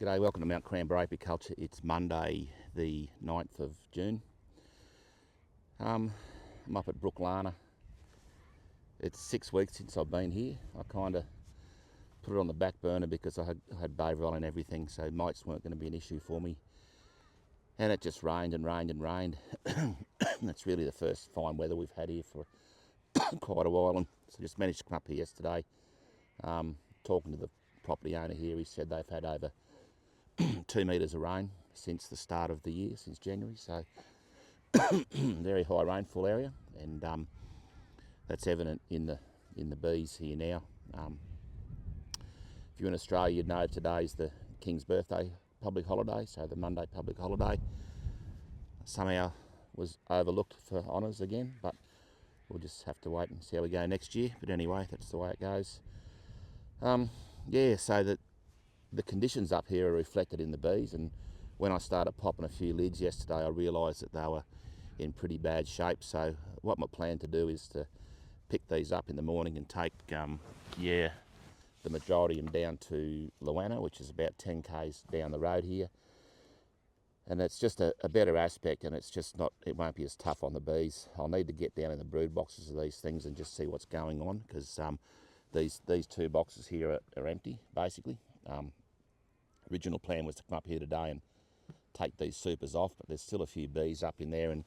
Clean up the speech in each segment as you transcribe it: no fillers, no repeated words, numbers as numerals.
G'day, welcome to Mt.Coramba Apiculture. It's Monday the 9th of June. I'm up at Brooklana. It's 6 weeks since I've been here. I kind of put it on the back burner because I had Varroa and everything, so mites weren't going to be an issue for me. And it just rained and rained and rained. That's really the first fine weather we've had here for quite a while, and so just managed to come up here yesterday. Talking to the property owner here, he said they've had over 2 metres of rain since the start of the year, since January, so very high rainfall area, and that's evident in the bees here now. If you're in Australia, you'd know today's the King's birthday public holiday, so the Monday public holiday somehow was overlooked for honours again, but we'll just have to wait and see how we go next year. But anyway, that's the way it goes. Yeah, so that the conditions up here are reflected in the bees, and when I started popping a few lids yesterday, I realised that they were in pretty bad shape. So what my plan to do is to pick these up in the morning and take the majority of them down to Luana, which is about 10 k's down the road here, and it's just a better aspect, and it won't be as tough on the bees. I'll need to get down in the brood boxes of these things and just see what's going on, because these 2 boxes here are empty basically. Original plan was to come up here today and take these supers off, but there's still a few bees up in there, and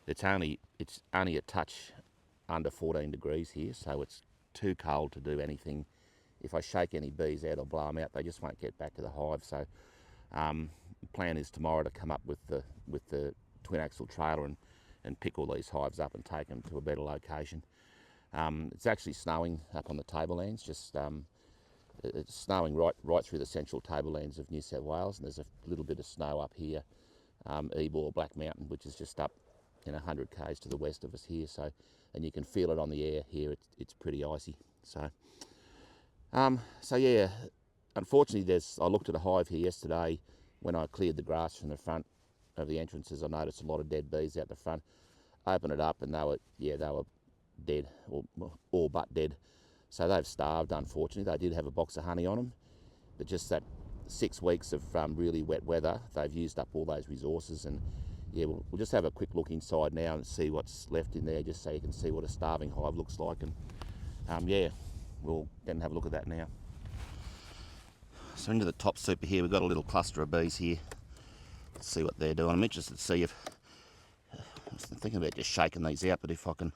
it's only a touch under 14 degrees here, so it's too cold to do anything. If I shake any bees out or blow them out, they just won't get back to the hive. So the plan is tomorrow to come up with the twin axle trailer and pick all these hives up and take them to a better location. It's actually snowing up on the tablelands, just it's snowing right through the central tablelands of New South Wales, and there's a little bit of snow up here, Ebor, Black Mountain, which is just up 100 k's to the west of us here. So, and you can feel it on the air here. It's pretty icy. So yeah, unfortunately, I looked at a hive here yesterday when I cleared the grass from the front of the entrances. I noticed a lot of dead bees out the front. Opened it up, and they were dead, or all but dead. So they've starved, unfortunately. They did have a box of honey on them, but just that 6 weeks of really wet weather, they've used up all those resources. And yeah, we'll just have a quick look inside now and see what's left in there, just so you can see what a starving hive looks like. And yeah, we'll then have a look at that now. So into the top super here, we've got a little cluster of bees here. Let's see what they're doing. I'm interested to see if, I'm thinking about just shaking these out, but if I can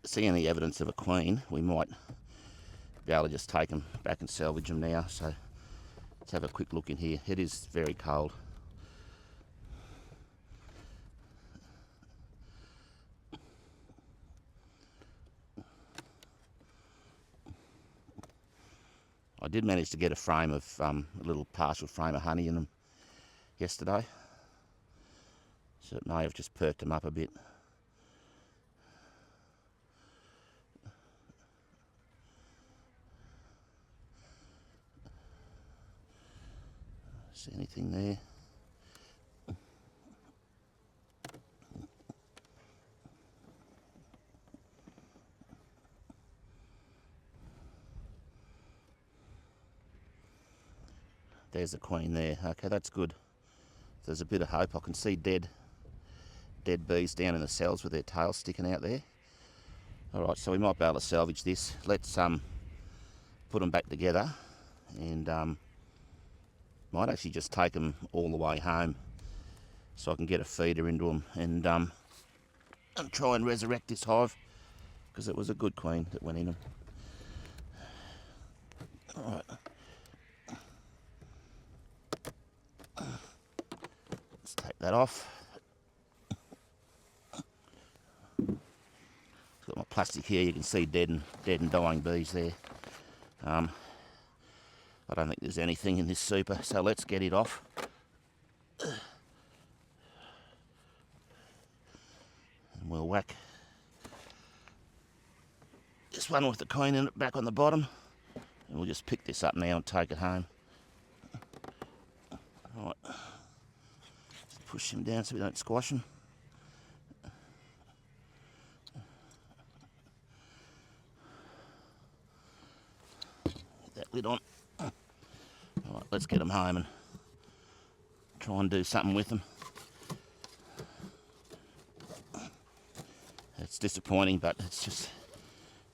see any evidence of a queen, we might be able to just take them back and salvage them now. So let's have a quick look in here. It is very cold. I did manage to get a frame of a little partial frame of honey in them yesterday, so it may have just perked them up a bit. See anything there? There's a queen there. Okay, that's good. There's a bit of hope. I can see dead bees down in the cells with their tails sticking out there. All right, so we might be able to salvage this. Let's put them back together, and might actually just take them all the way home so I can get a feeder into them and try and resurrect this hive, because it was a good queen that went in them. All right. Let's take that off. Got my plastic here. You can see dead and dying bees there. I don't think there's anything in this super, so let's get it off. And we'll whack this one with the queen in it back on the bottom, and we'll just pick this up now and take it home. Alright, just push him down so we don't squash him. Get that lid on. Alright, let's get them home and try and do something with them. It's disappointing, but it's just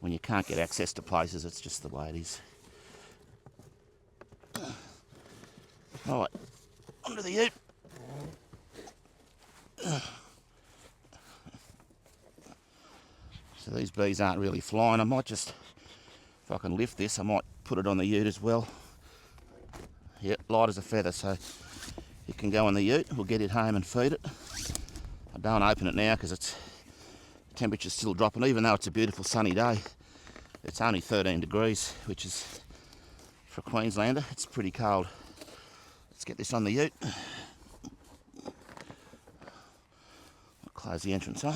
when you can't get access to places, it's just the way it is. Right, onto the ute. So these bees aren't really flying. I might just, if I can lift this, I might put it on the ute as well. Yep, light as a feather, so it can go on the ute. We'll get it home and feed it. I don't open it now because it's temperature's still dropping, even though it's a beautiful sunny day. It's only 13 degrees, which is, for a Queenslander, it's pretty cold. Let's get this on the ute. I'll close the entrance on.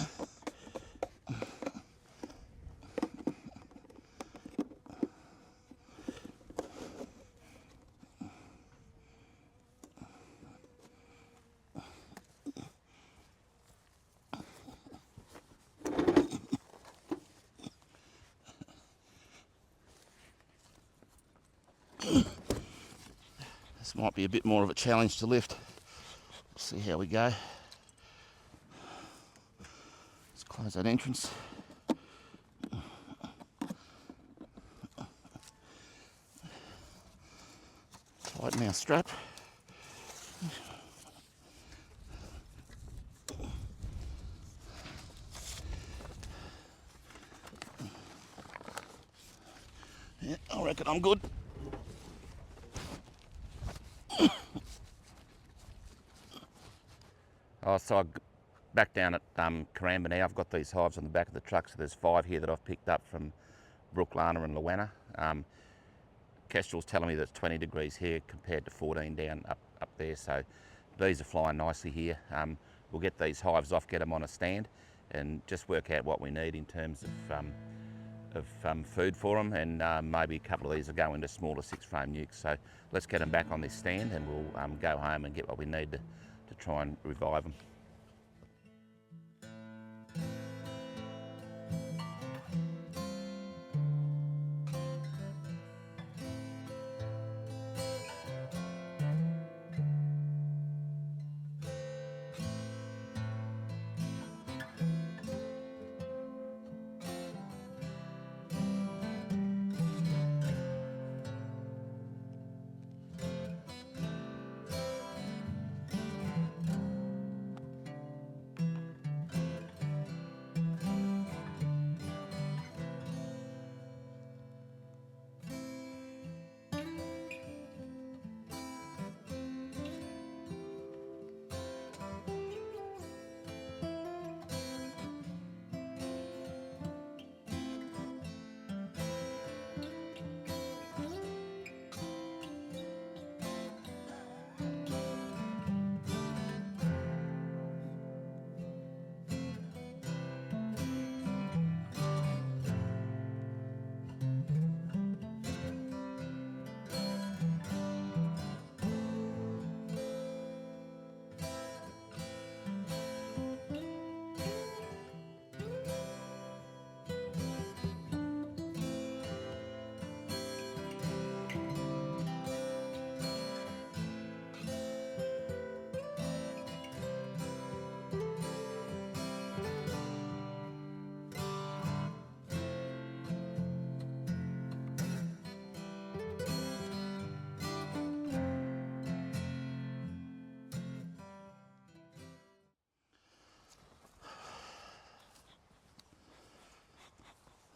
This might be a bit more of a challenge to lift. See how we go. Let's close that entrance. Tighten our strap. Yeah, I reckon I'm good. Oh, so I'm back down at Coramba now. I've got these hives on the back of the truck, so there's 5 here that I've picked up from Brooklana and Luana. Kestrel's telling me that it's 20 degrees here compared to 14 down up there, so bees are flying nicely here. We'll get these hives off, get them on a stand, and just work out what we need in terms of food for them, and maybe a couple of these will go into smaller 6-frame nukes. So let's get them back on this stand, and we'll go home and get what we need to try and revive them.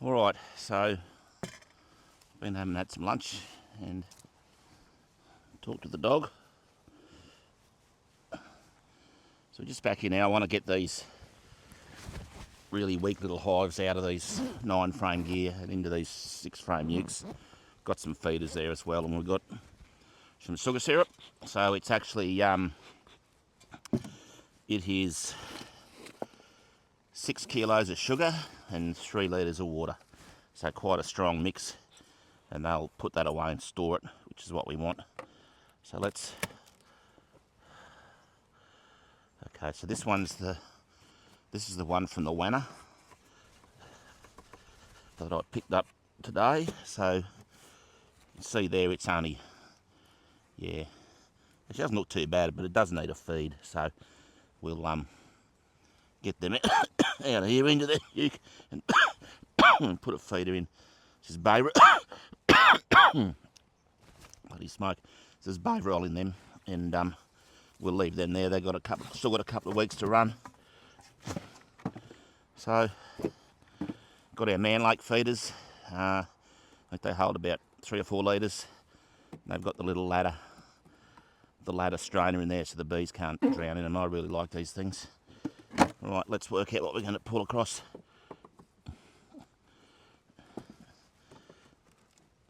Alright, so been having had some lunch and talked to the dog. So just back here now, I want to get these really weak little hives out of these 9-frame gear and into these 6-frame nukes. Got some feeders there as well, and we've got some sugar syrup. So it's actually, it is 6 kilos of sugar and 3 litres of water. So quite a strong mix, and they'll put that away and store it, which is what we want. So let's, okay, so this is the one from the Luana that I picked up today. So you can see there it's only Yeah, it doesn't look too bad, but it does need a feed, so we'll get them out of here into the uke and put a feeder in. This is bay bloody smoke. There's bay roll in them, and we'll leave them there. They've got still got a couple of weeks to run. So got our man lake feeders. I think they hold about 3 or 4 litres. They've got the little ladder strainer in there so the bees can't drown in them. I really like these things. Right, let's work out what we're going to pull across.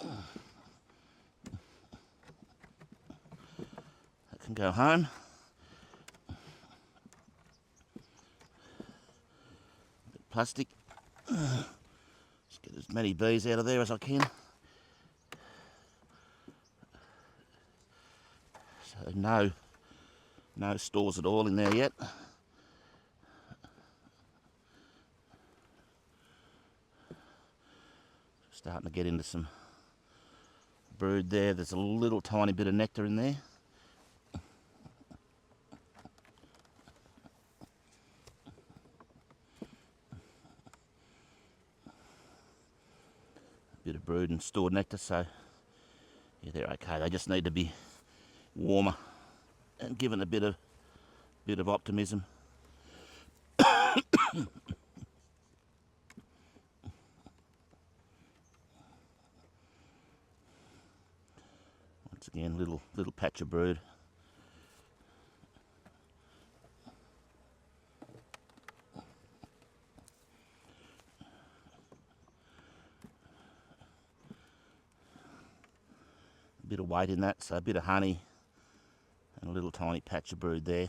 I can go home. Plastic. Just get as many bees out of there as I can. So no stores at all in there yet. Starting to get into some brood there. There's a little tiny bit of nectar in there. Bit of brood and stored nectar, so yeah, they're okay. They just need to be warmer and given a bit of optimism. Once again, little patch of brood. A bit of weight in that, so a bit of honey and a little tiny patch of brood there.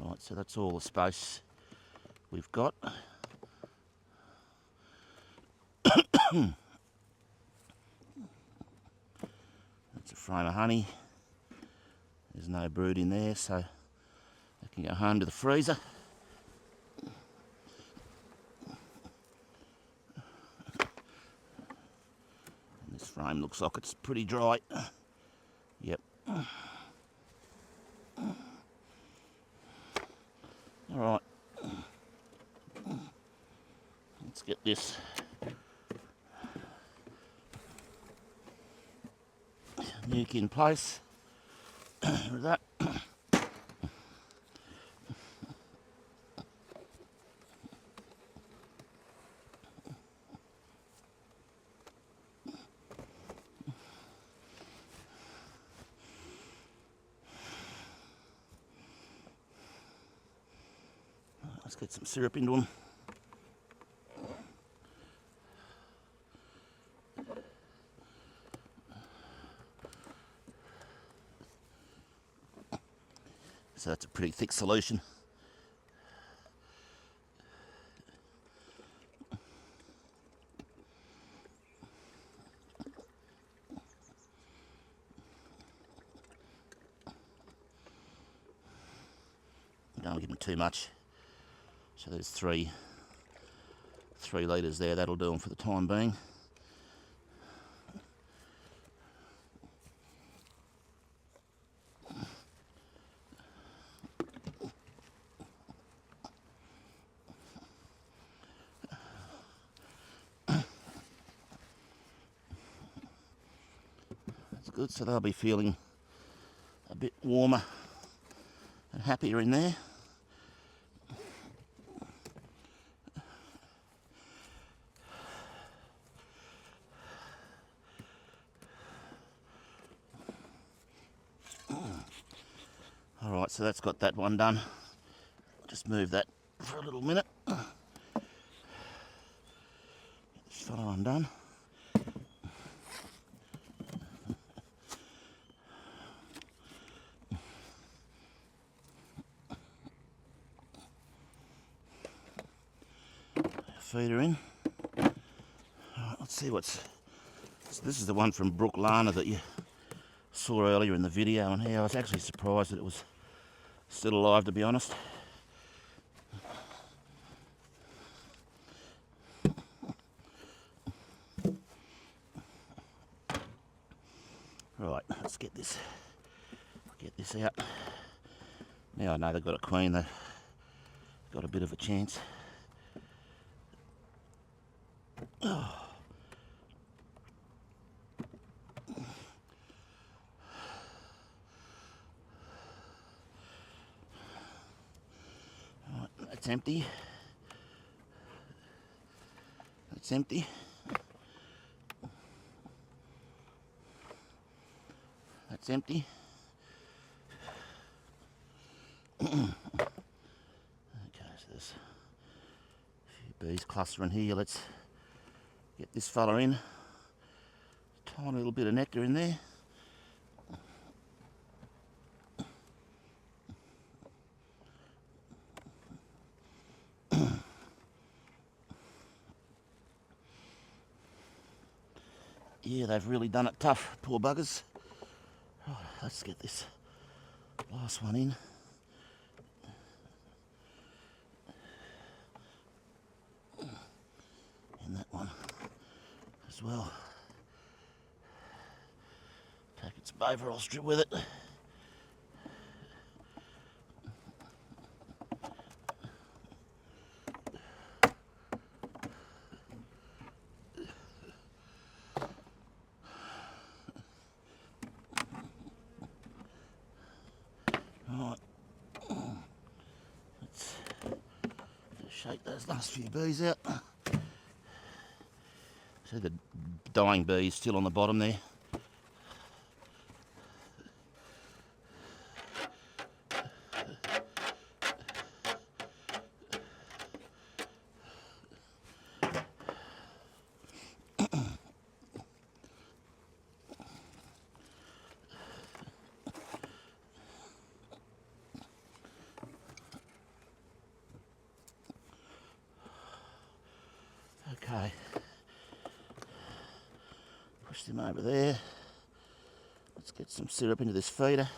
Alright, so that's all the space we've got. That's a frame of honey. There's no brood in there, so I can go home to the freezer. And this frame looks like it's pretty dry. Yep. Alright. Let's get this nuke in place. With that. Let's get some syrup into them. So that's a pretty thick solution. Don't give them too much. So there's 3 litres there. That'll do them for the time being. That's good. So they'll be feeling a bit warmer and happier in there. Alright, so that's got that one done. I'll just move that for a little minute. Get this fellow undone. Feeder in. Alright, let's see what's... So this is the one from Brooklana that you saw earlier in the video, and here I was actually surprised that it was still alive, to be honest. Right, let's get this out. Now I know they've got a queen, they've got a bit of a chance. Oh. Right, that's empty. That's empty. That's empty. Okay, so there's a few bees clustering here. Let's get this fella in. Tiny little bit of nectar in there. Yeah, they've really done it tough, poor buggers. Right, let's get this last one in. And that one as well. Take its overall strip with it. Right, let's shake those last few bees out. See the dying bees still on the bottom there. Okay, push them over there. Let's get some syrup into this feeder.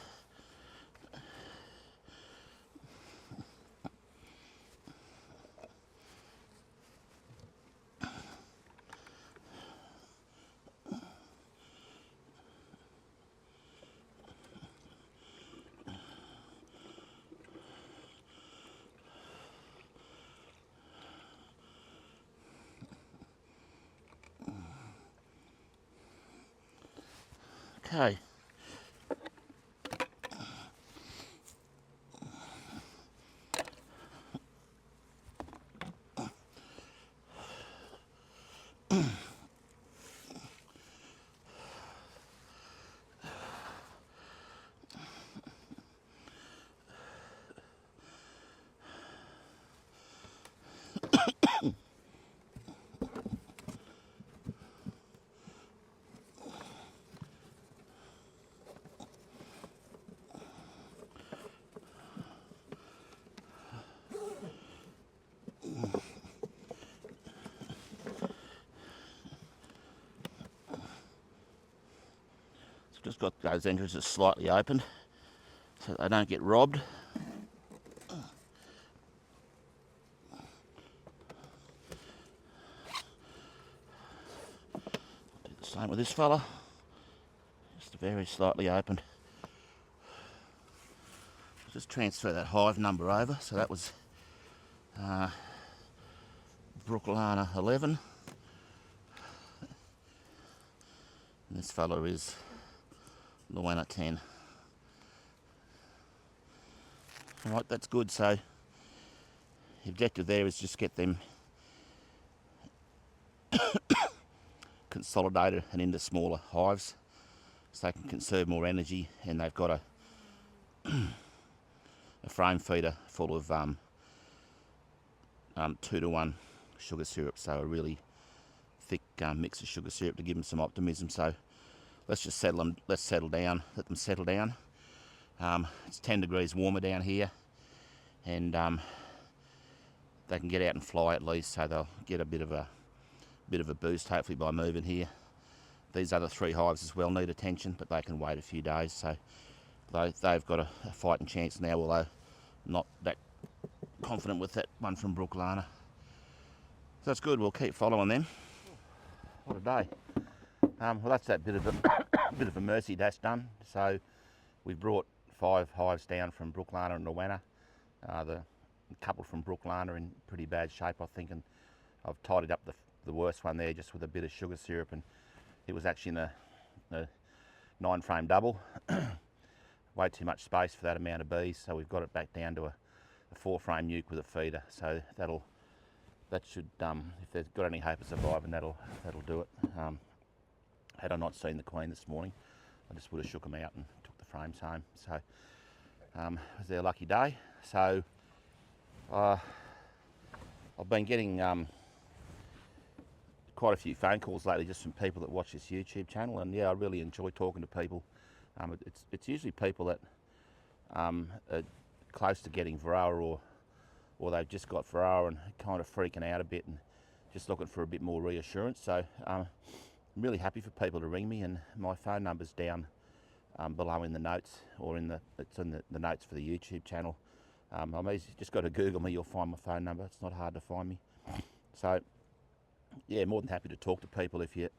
Okay. Just got those entrances slightly open so they don't get robbed. Do the same with this fella, just very slightly opened. Just transfer that hive number over. So that was Brooklana 11. And this fella is Luana 10. Alright, that's good. So the objective there is just get them consolidated and into smaller hives so they can conserve more energy, and they've got a frame feeder full of 2-to-1 sugar syrup, so a really thick mix of sugar syrup to give them some optimism. So let's just settle down, let them settle down. It's 10 degrees warmer down here, and they can get out and fly at least, so they'll get a bit of a boost hopefully by moving here. These other 3 hives as well need attention, but they can wait a few days, so they've got a fighting chance now, although not that confident with that one from Brooklana. So that's good, we'll keep following them. What a day. Well, that's that bit of it. bit of a mercy dash done. So we brought 5 hives down from Brooklana and Rowena. The couple from Brooklana in pretty bad shape, I think, and I've tidied up the worst one there just with a bit of sugar syrup, and it was actually in a 9-frame double. Way too much space for that amount of bees, so we've got it back down to a 4-frame nuke with a feeder. So that should, if they've got any hope of surviving, that'll do it. Had I not seen the queen this morning, I just would have shook them out and took the frames home. So it was their lucky day. So I've been getting quite a few phone calls lately just from people that watch this YouTube channel, and yeah, I really enjoy talking to people. It's usually people that are close to getting Varroa, or they've just got Varroa and kind of freaking out a bit and just looking for a bit more reassurance. So I'm really happy for people to ring me, and my phone number's down below in the notes, or it's in the notes for the YouTube channel. Just got to Google me, you'll find my phone number. It's not hard to find me. So yeah, more than happy to talk to people. If you're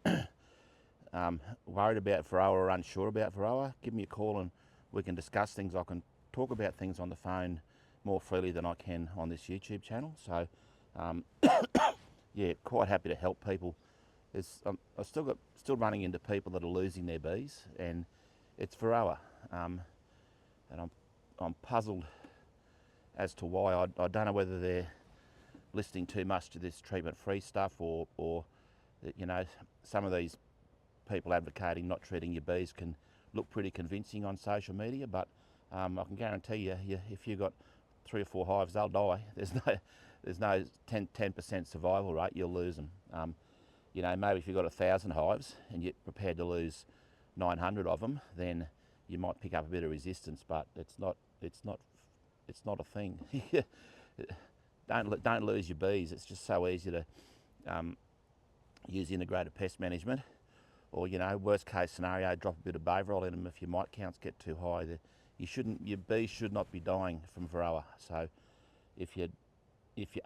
worried about Varroa or unsure about Varroa, give me a call and we can discuss things. I can talk about things on the phone more freely than I can on this YouTube channel. So yeah, quite happy to help people. I'm still running into people that are losing their bees, and it's Varroa, and I'm puzzled as to why. I don't know whether they're listening too much to this treatment-free stuff, or you know, some of these people advocating not treating your bees can look pretty convincing on social media, but I can guarantee you, if you've got 3 or 4 hives, they'll die. There's no 10% survival rate. You'll lose them. You know, maybe if you've got 1,000 hives and you're prepared to lose 900 of them, then you might pick up a bit of resistance, but it's not a thing. Don't lose your bees. It's just so easy to use integrated pest management, or, you know, worst case scenario, drop a bit of Varroa in them if your mite counts get too high. Your bees should not be dying from Varroa. So if you're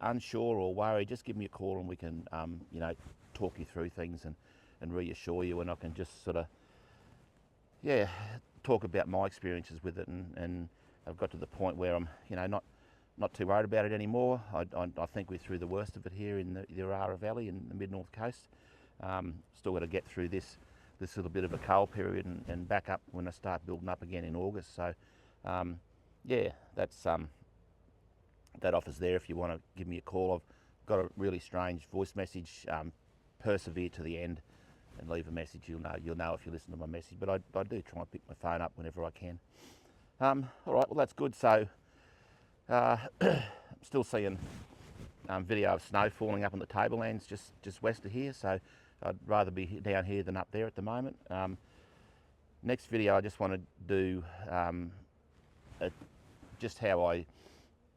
unsure or worried, just give me a call and we can you know, talk you through things and reassure you, and I can just sort of, yeah, talk about my experiences with it, and I've got to the point where I'm, you know, not too worried about it anymore. I think we're through the worst of it here in the Orara Valley in the mid-north coast. Still got to get through this little bit of a cold period and back up when I start building up again in August. So yeah, that's that offer's there if you want to give me a call. I've got a really strange voice message. Persevere to the end and leave a message. You'll know if you listen to my message, but I do try and pick my phone up whenever I can. All right, well, that's good. So I'm still seeing video of snow falling up on the tablelands just west of here, so I'd rather be down here than up there at the moment. Next video I just want to do just how I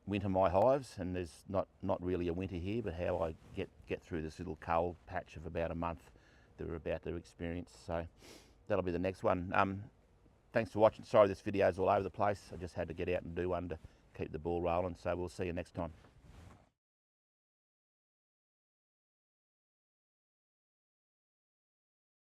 winter my hives, and there's not really a winter here, but how I get through this little cold patch of about a month that we're about to experience. So that'll be the next one. Thanks for watching. Sorry this video's all over the place. I just had to get out and do one to keep the ball rolling. So we'll see you next time.